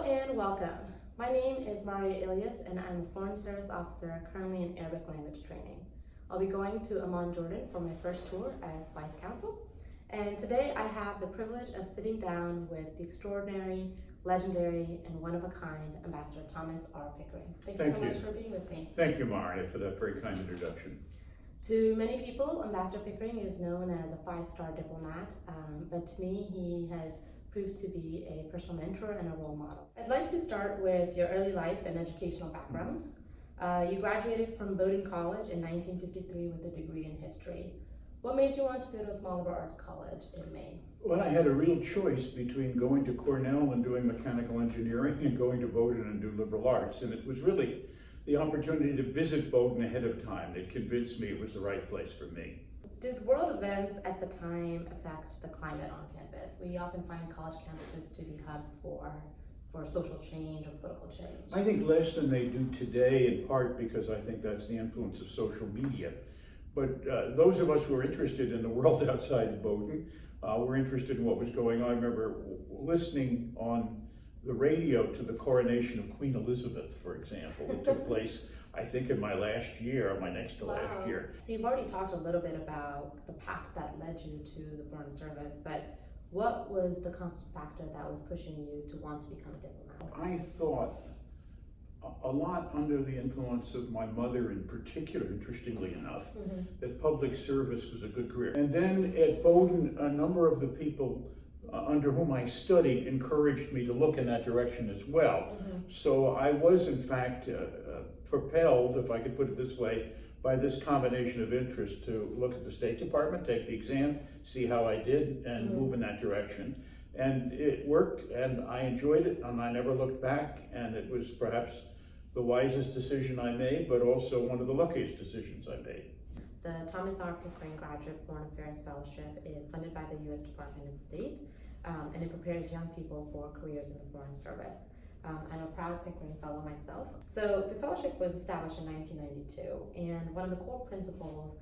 and welcome. My name is Mariya Ilyas and I'm a Foreign Service Officer currently in Arabic language training. I'll be going to Amman, Jordan for my first tour as Vice Consul. And today I have the privilege of sitting down with the extraordinary, legendary, and one-of-a-kind Ambassador Thomas R. Pickering. Thank you so much for being with me. Thank you, Mariya, for that very kind introduction. To many people, Ambassador Pickering is known as a five-star diplomat, but to me, he has proved to be a personal mentor and a role model. I'd like to start with your early life and educational background. You graduated from Bowdoin College in 1953 with a degree in history. What made you want to go to a small liberal arts college in Maine? Well, I had a real choice between going to Cornell and doing mechanical engineering and going to Bowdoin and do liberal arts, and it was really the opportunity to visit Bowdoin ahead of time that convinced me it was the right place for me. Did world events at the time affect the climate on campus? We often find college campuses to be hubs for social change or political change. I think less than they do today, in part because I think that's the influence of social media. But those of us who are interested in the world outside of Bowdoin were interested in what was going on. I remember listening on the radio to the coronation of Queen Elizabeth, for example, that took place, I think, in my last year, or my next to last year. So you've already talked a little bit about the path that led you to the Foreign Service, but what was the constant factor that was pushing you to want to become a diplomat? I thought a lot under the influence of my mother in particular, interestingly enough, that public service was a good career. And then at Bowdoin, a number of the people under whom I studied encouraged me to look in that direction as well. So I was in fact propelled, if I could put it this way, by this combination of interest to look at the State Department, take the exam, see how I did, and move in that direction. And it worked, and I enjoyed it, and I never looked back, and it was perhaps the wisest decision I made, but also one of the luckiest decisions I made. The Thomas R. Pickering Graduate Foreign Affairs Fellowship is funded by the U.S. Department of State, and it prepares young people for careers in the Foreign Service. I'm a proud Pickering Fellow myself. So the fellowship was established in 1992, and one of the core principles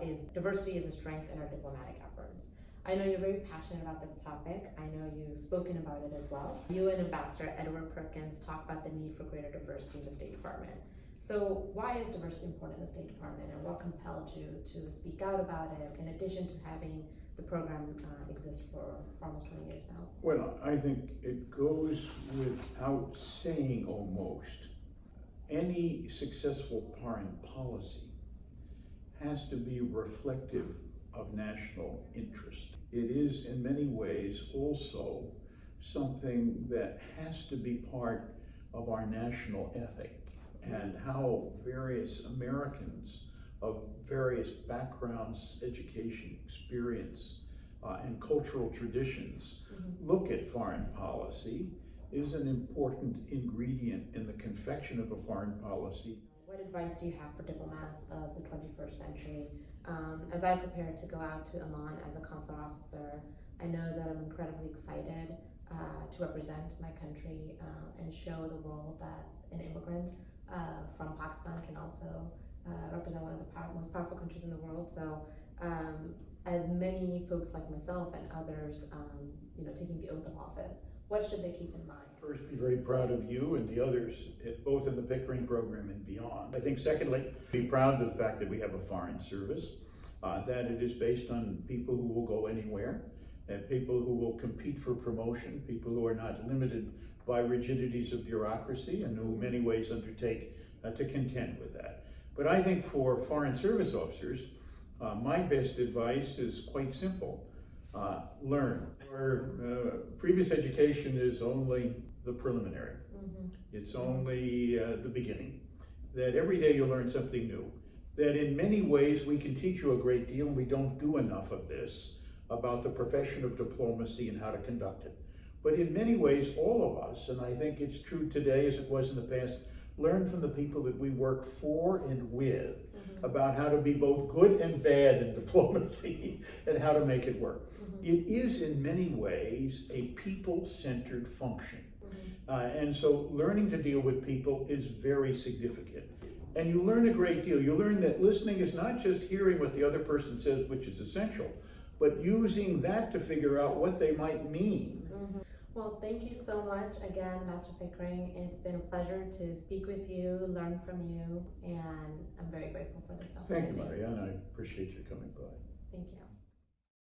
is diversity is a strength in our diplomatic efforts. I know you're very passionate about this topic. I know you've spoken about it as well. You and Ambassador Edward Perkins talk about the need for greater diversity in the State Department. So why is diversity important in the State Department, and what compelled you to speak out about it, in addition to having the program exist for almost 20 years now? Well, I think it goes without saying almost. Any successful foreign policy has to be reflective of national interest. It is in many ways also something that has to be part of our national ethic, and how various Americans of various backgrounds, education, experience, and cultural traditions look at foreign policy is an important ingredient in the confection of a foreign policy. What advice do you have for diplomats of the 21st century? As I prepare to go out to Amman as a consular officer, I know that I'm incredibly excited to represent my country and show the world that an immigrant from Pakistan can also represent one of the most powerful countries in the world. So as many folks like myself and others, taking the oath of office, what should they keep in mind? First, be very proud of you and the others, both in the Pickering program and beyond. I think secondly, be proud of the fact that we have a foreign service, that it is based on people who will go anywhere, and people who will compete for promotion, people who are not limited by rigidities of bureaucracy, and who in many ways undertake to contend with that. But I think for foreign service officers, my best advice is quite simple. Learn. Our previous education is only the preliminary. It's only the beginning. That every day you learn something new. That in many ways we can teach you a great deal, and we don't do enough of this about the profession of diplomacy and how to conduct it. But in many ways, all of us, and I think it's true today as it was in the past, learn from the people that we work for and with about how to be both good and bad in diplomacy and how to make it work. It is in many ways a people-centered function. And so learning to deal with people is very significant. And you learn a great deal. You learn that listening is not just hearing what the other person says, which is essential, but using that to figure out what they might mean. Well, thank you so much again, Master Pickering. It's been a pleasure to speak with you, learn from you, and I'm very grateful for this opportunity. Thank you, Mariya, and I appreciate you coming by. Thank you.